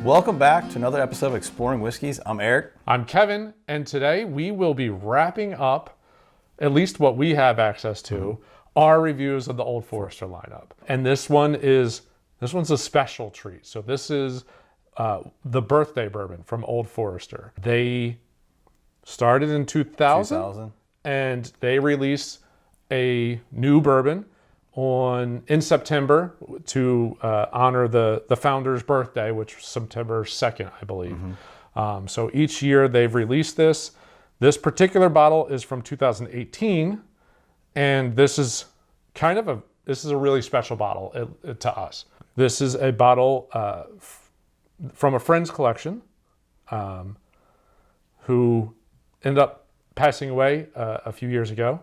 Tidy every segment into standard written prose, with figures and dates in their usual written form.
Welcome back to another episode of Exploring Whiskeys. I'm Eric. I'm Kevin, and today we will be wrapping up, at least what we have access to, our reviews of the Old Forester lineup. And this one's a special treat. So this is the birthday bourbon from Old Forester. They started in 2000. And they released a new bourbon in September to honor the founder's birthday, which was September 2nd, I believe. So each year they've released this. This particular bottle is from 2018, and this is a really special bottle to us. This is a bottle from a friend's collection who ended up passing away a few years ago,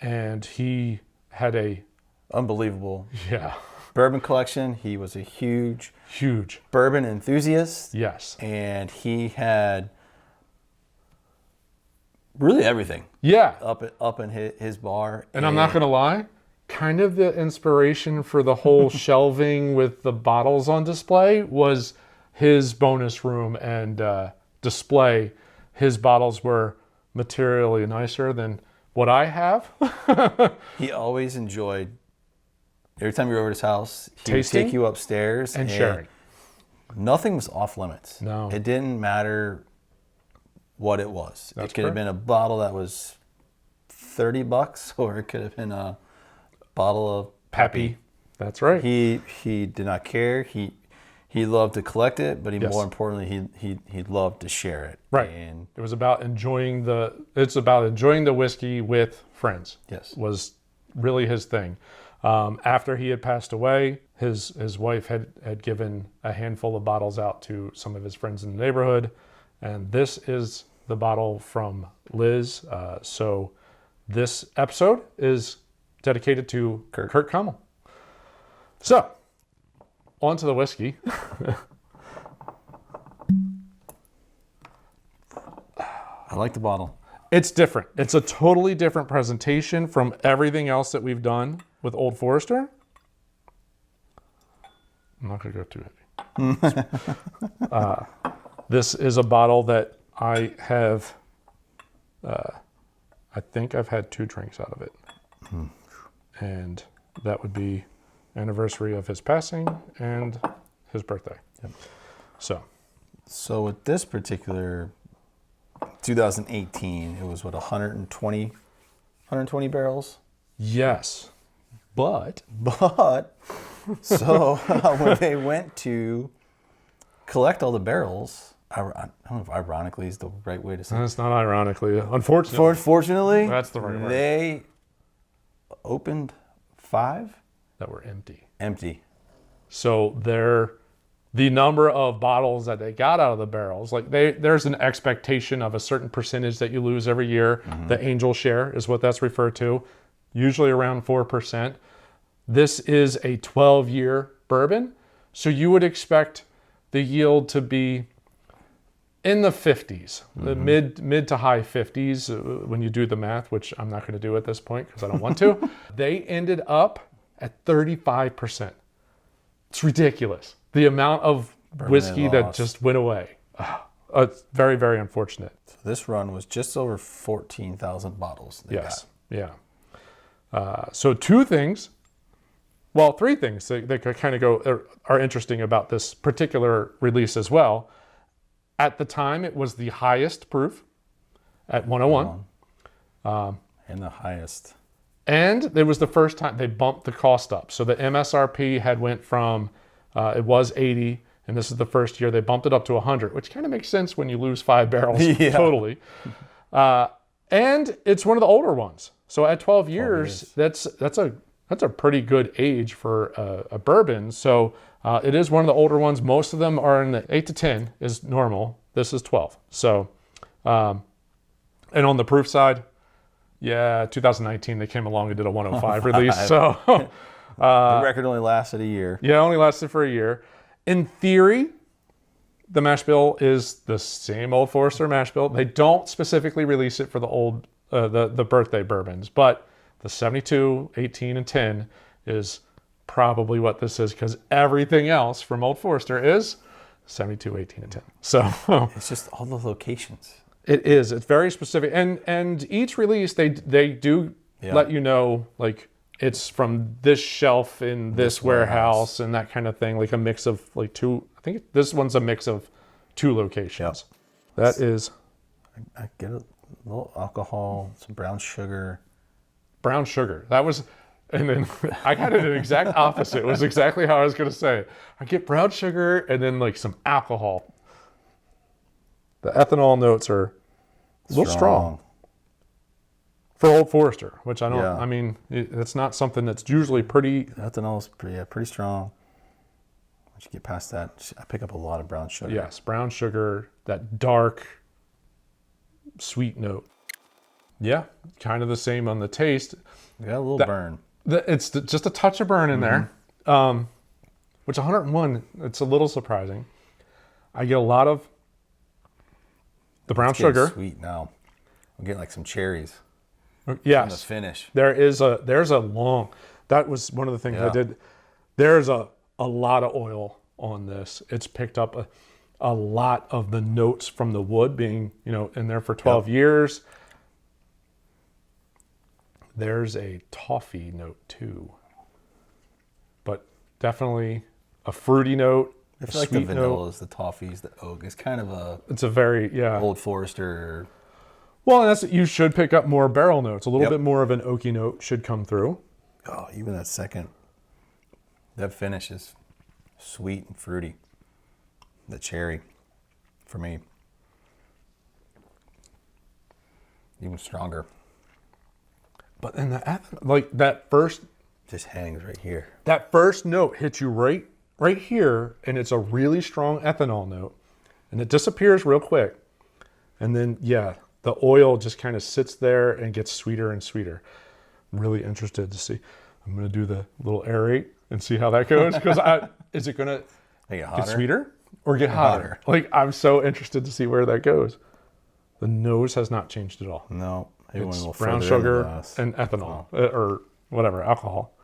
and he had a unbelievable yeah bourbon collection. He was a huge bourbon enthusiast. Yes. And he had really everything. Yeah. Up in his bar. And I'm not going to lie, kind of the inspiration for the whole shelving with the bottles on display was his bonus room and display. His bottles were materially nicer than what I have. He always enjoyed, every time you were over at his house, he would tasting take you upstairs and sharing. Nothing was off limits. No. It didn't matter what it was. That's it could have been a bottle that was $30, or it could have been a bottle of Pappy. That's right. He did not care. He loved to collect it, but more importantly, he loved to share it. Right. And it was about enjoying the whiskey with friends. Yes. Was really his thing. After he had passed away, his wife had given a handful of bottles out to some of his friends in the neighborhood, and this is the bottle from Liz. So this episode is dedicated to Kurt Kummel. So, on to the whiskey. I like the bottle. It's different. It's a totally different presentation from everything else that we've done with Old Forester. I'm not going to go too heavy. This is a bottle that I have, I think I've had 2 drinks out of it. And that would be anniversary of his passing and his birthday. Yep. So with this particular 2018, it was 120 barrels. yes, but So when they went to collect all the barrels, I don't know if ironically is the right way to say it. that's not ironically. Unfortunately, Fortunately, that's the right word. They opened 5 That were empty. empty. So the number of bottles that they got out of the barrels, like there's an expectation of a certain percentage that you lose every year. The angel share is what that's referred to, usually around 4%. This is a 12-year bourbon, so you would expect the yield to be in the 50s, the mid to high 50s when you do the math, which I'm not going to do at this point because I don't want to. They ended up at 35%. It's ridiculous. The amount of whiskey that just went away. It's very, very unfortunate. So this run was just over 14,000 bottles. Yes. Yeah. So 3 things that kind of are interesting about this particular release as well. At the time, it was the highest proof at 101. And the highest. And it was the first time they bumped the cost up. So the MSRP had went from, it was 80, and this is the first year they bumped it up to 100, which kind of makes sense when you lose 5 barrels. Totally. And it's one of the older ones. So at 12 years, that's a pretty good age for a bourbon. So it is one of the older ones. Most of them are in the 8 to 10 is normal. This is 12. So, and on the proof side, 2019 they came along and did a 105 release. So the record only lasted a year. Yeah, only lasted for a year. In theory, the mash bill is the same Old Forester mash bill. They don't specifically release it for the birthday bourbons, but the 72, 18, and 10 is probably what this is, because everything else from Old Forester is 72, 18, and 10. So It's just all the locations. it is. It's very specific, and each release they do let you know, like, it's from this shelf in this warehouse and that kind of thing, like a mix of like two. I think this one's a mix of two locations. Yep. That is. I get a little alcohol, some brown sugar. Brown sugar. That was, and then I got it an exact opposite. It was exactly how I was going to say it. I get brown sugar and then like some alcohol. The ethanol notes are a little strong for Old Forester, which I don't. Yeah. I mean, it's not something that's usually pretty. Ethanol's pretty strong. Once you get past that, I pick up a lot of brown sugar. Yes, brown sugar, that dark, sweet note. Yeah, kind of the same on the taste. You got a little burn. It's just a touch of burn in there, which 101, it's a little surprising. I get a lot of the brown sugar. Sweet now. I'm getting like some cherries. Yes. On the finish. There's a long, that was one of the things I did. There's a lot of oil on this. It's picked up a lot of the notes from the wood being, in there for 12 years. There's a toffee note too, but definitely a fruity note. I feel like the vanillas, the toffees, the oak. It's kind of it's a very Old Forester. Well, you should pick up more barrel notes. A little bit more of an oaky note should come through. Oh, even that finish is sweet and fruity. The cherry, for me, even stronger. But in that first, just hangs right here. That first note hits you right here, and it's a really strong ethanol note, and it disappears real quick, and then the oil just kind of sits there and gets sweeter and sweeter. I'm really interested to see. I'm going to do the little aerate and see how that goes, because is it going to get sweeter or get hotter? Like, I'm so interested to see where that goes. The nose has not changed at all. No. It's brown sugar and ethanol, or whatever, alcohol.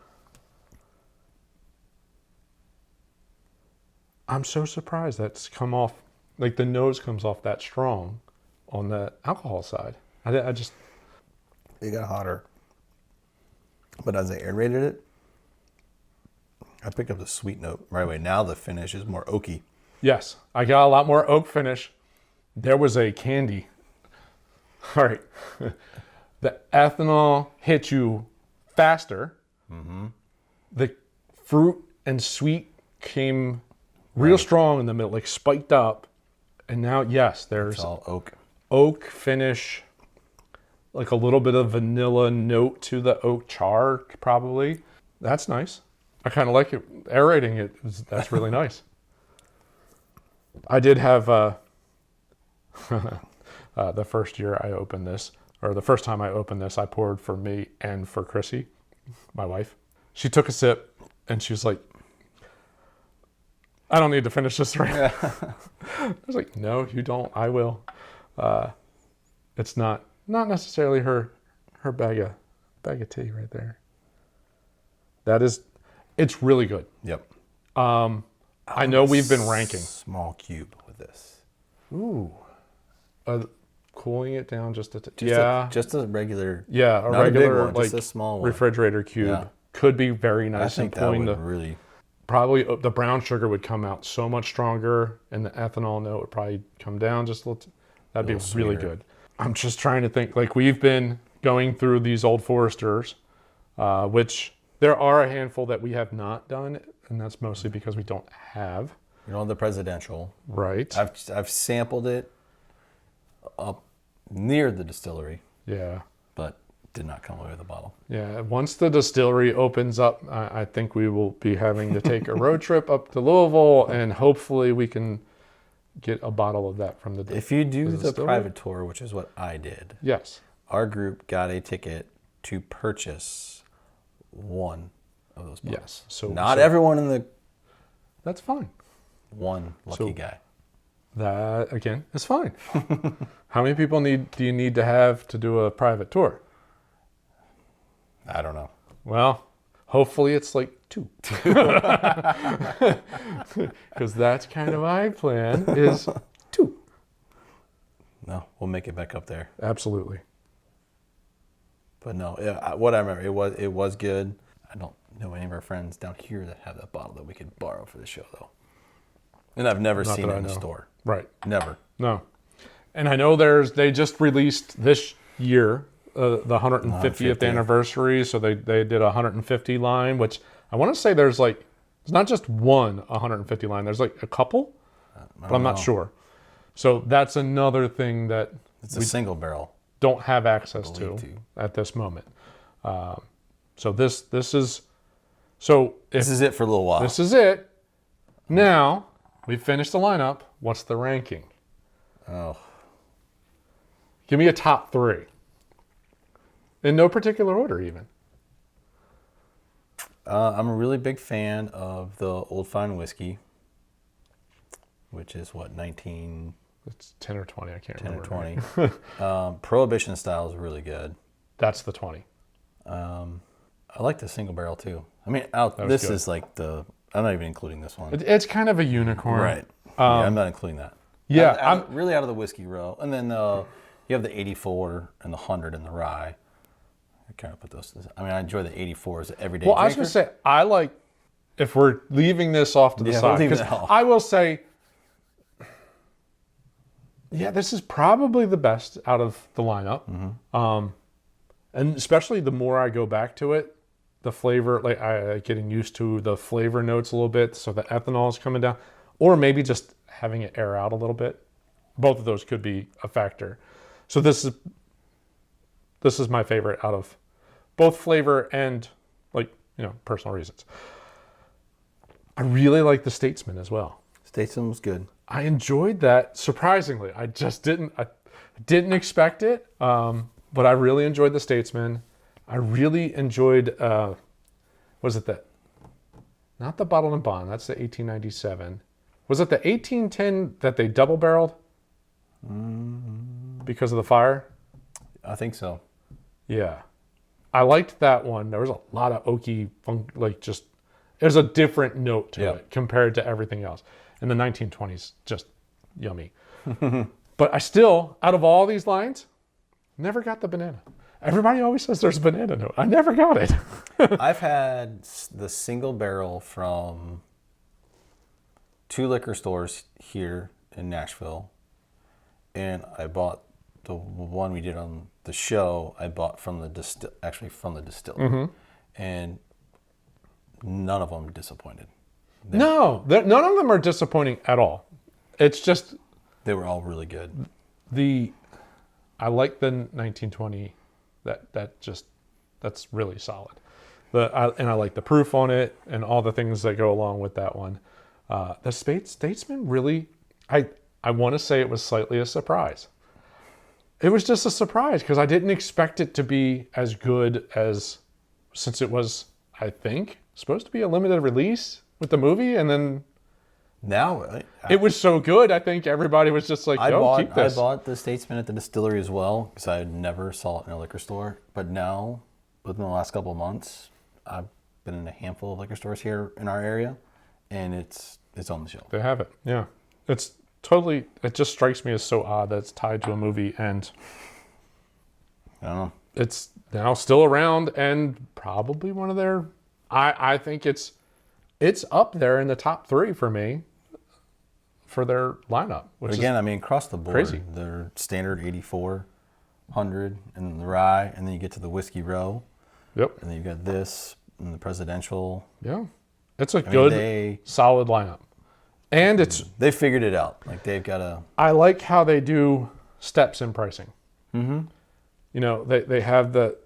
I'm so surprised that's come off, like the nose comes off that strong on the alcohol side. I just... It got hotter. But as I aerated it, I picked up the sweet note right away. Now the finish is more oaky. Yes, I got a lot more oak finish. There was a candy. All right. The ethanol hit you faster. Mm-hmm. The fruit and sweet came real strong in the middle, like spiked up. And now, there's it's all oak. Oak finish, like a little bit of vanilla note to the oak char, probably. That's nice. I kind of like it. Aerating it, that's really nice. I did have the first year I opened this, or the first time I opened this, I poured for me and for Chrissy, my wife. She took a sip and she was like, I don't need to finish this right now. I was like, no, you don't. I will. It's not necessarily her bag of tea right there. It's really good. Yep. I know we've been ranking. Small cube with this. Ooh. Cooling it down just a just a regular. Yeah, a regular one, just a small one. Refrigerator cube could be very nice. I think that would really. Probably the brown sugar would come out so much stronger, and the ethanol note would probably come down just a little. That'd be really good. I'm just trying to think. Like, we've been going through these Old Foresters, which there are a handful that we have not done, and that's mostly because we don't have. The presidential. Right. I've sampled it up near the distillery. Yeah. But did not come away with a bottle. Yeah. Once the distillery opens up, I think we will be having to take a road trip up to Louisville, and hopefully we can get a bottle of that from the distillery. If you do the private tour, which is what I did. Yes. Our group got a ticket to purchase one of those bottles. Yes. So not everyone in the. That's fine. One lucky guy. That again is fine. How many people do you need to have to do a private tour? I don't know. Well, Hopefully it's like 2. Because that's kind of my plan is 2. No, we'll make it back up there. Absolutely. But no, what I remember, it was good. I don't know any of our friends down here that have that bottle that we could borrow for the show, though. And I've never seen it in the store. Right. Never. No. And I know they just released this year the 150th anniversary, so they did a 150 line, which I want to say there's like, it's not just one 150 line, there's like a couple, but I'm not sure. So that's another thing that it's a single barrel. Don't have access to at this moment. So this is it for a little while. This is it. Now we've finished the lineup. What's the ranking? Oh, give me a top 3 in no particular order, even. I'm a really big fan of the Old Fine whiskey, which is what 19. It's 10 or 20. I can't 10 remember. 10 or 20. Prohibition style is really good. That's the 20. I like the single barrel too. I mean, this is like I'm not even including this one. It's kind of a unicorn. Right. Yeah, I'm not including that. Yeah. I'm really out of the whiskey row. And then you have the 84 and the 100 and the rye. I kind of put those. I mean, I enjoy the 84 as an everyday drinker. I was going to say, I like, if we're leaving this off to the side, because I will say, yeah, this is probably the best out of the lineup. Mm-hmm. And especially the more I go back to it, the flavor, like I getting used to the flavor notes a little bit, so the ethanol is coming down, or maybe just having it air out a little bit. Both of those could be a factor. So this is my favorite out of both flavor and personal reasons. I really like the Statesman as well. Statesman was good. I enjoyed that surprisingly. I didn't expect it, but I really enjoyed the Statesman. I really enjoyed was it not the Bottled and Bond, that's the 1897. Was it the 1810 that they double barreled because of the fire? I think so. Yeah. I liked that one. There was a lot of oaky funk, there's a different note to it compared to everything else. And the 1920s, just yummy. But I still, out of all these lines, never got the banana. Everybody always says there's a banana note. I never got it. I've had the single barrel from 2 liquor stores here in Nashville. And I bought the one we did on the show. I bought from the distillery. Mm-hmm. And none of them disappointed. No, none of them are disappointing at all. It's just they were all really good. I like the 1920. That's really solid. And I like the proof on it and all the things that go along with that one. The Statesman really, I want to say it was slightly a surprise. It was just a surprise because I didn't expect it to be as good since it was, I think, supposed to be a limited release with the movie, and then now it was so good. I think everybody was just like, keep this. I bought the Statesman at the distillery as well because I never saw it in a liquor store. But now, within the last couple of months, I've been in a handful of liquor stores here in our area, and it's on the shelf. They have it. Yeah, it's totally. It just strikes me as so odd that it's tied to a movie, and I don't know. It's now still around and probably one of their. I think it's up there in the top 3 for me for their lineup. Which again, I mean, across the board, crazy. Their standard 84, 100, and the rye, and then you get to the whiskey row. Yep. And then you've got this and the presidential. Yeah, it's a good, solid lineup, and they figured it out. Like they've got a. I like how they do steps in pricing. Mm-hmm. They have the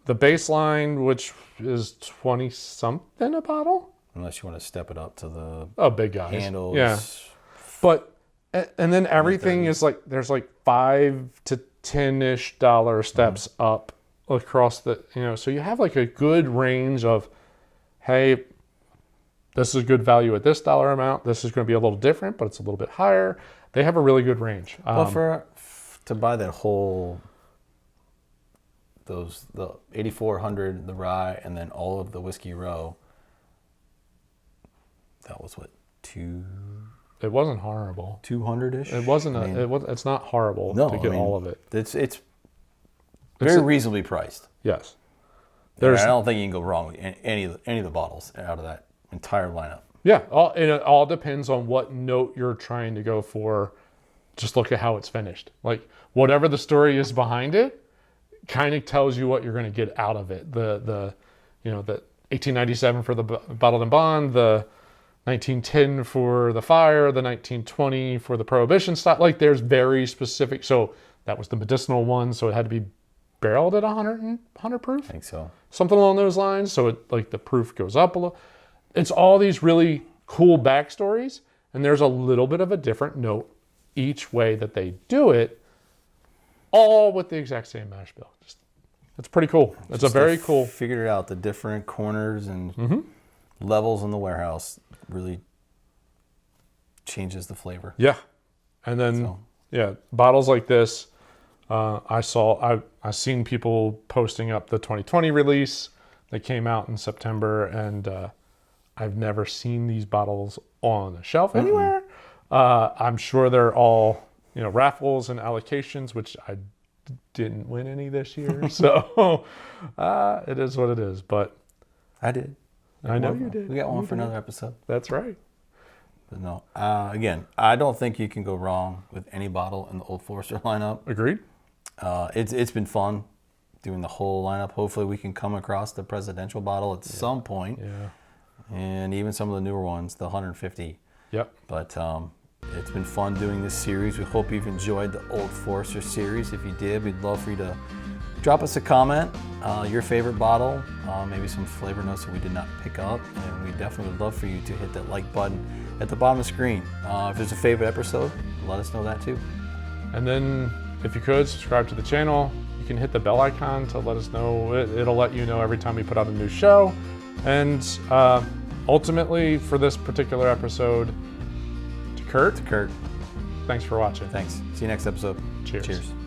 baseline, which is 20 something a bottle. Unless you want to step it up to the big guys. Handles. Yeah. But and then everything is like there's like $5 to $10-ish steps up across the so you have like a good range of, hey, this is good value at this dollar amount. This is going to be a little different, but it's a little bit higher. They have a really good range. Well, to buy that whole the 8400, the rye, and then all of the whiskey row. That was what, It wasn't horrible. 200-ish. It wasn't. It's not horrible to get all of it. It's very reasonably priced. Yes. I don't think you can go wrong with any of the bottles out of that entire lineup. Yeah, it all depends on what note you're trying to go for. Just look at how it's finished. Like whatever the story is behind it, kind of tells you what you're going to get out of it. The 1897 for the bottled and bond, the 1910 for the fire, the 1920 for the prohibition style. Like there's very specific. So that was the medicinal one. So it had to be barreled at 100 proof. I think so. Something along those lines. So it like the proof goes up a little. It's all these really cool backstories, and there's a little bit of a different note each way that they do it, all with the exact same mash bill. It's pretty cool. It's a very cool. Figured out the different corners and levels in the warehouse really changes the flavor. Yeah, and then bottles like this. I've seen people posting up the 2020 release that came out in September, and I've never seen these bottles on a shelf anywhere. I'm sure they're all raffles and allocations, which I didn't win any this year, so it is what it is. But I did. I know you did. We got one for another episode. That's right. But no, again, I don't think you can go wrong with any bottle in the Old Forester lineup. Agreed. It's been fun doing the whole lineup. Hopefully we can come across the presidential bottle at some point. Yeah. And even some of the newer ones, the 150. Yep. But it's been fun doing this series. We hope you've enjoyed the Old Forester series. If you did, we'd love for you to drop us a comment, your favorite bottle, maybe some flavor notes that we did not pick up. And we definitely would love for you to hit that like button at the bottom of the screen. If there's a favorite episode, let us know that too. And then if you could subscribe to the channel, you can hit the bell icon to let us know. It'll let you know every time we put out a new show. And ultimately, for this particular episode, to Kurt, Kurt, thanks for watching. thanks. See you next episode. Cheers. Cheers.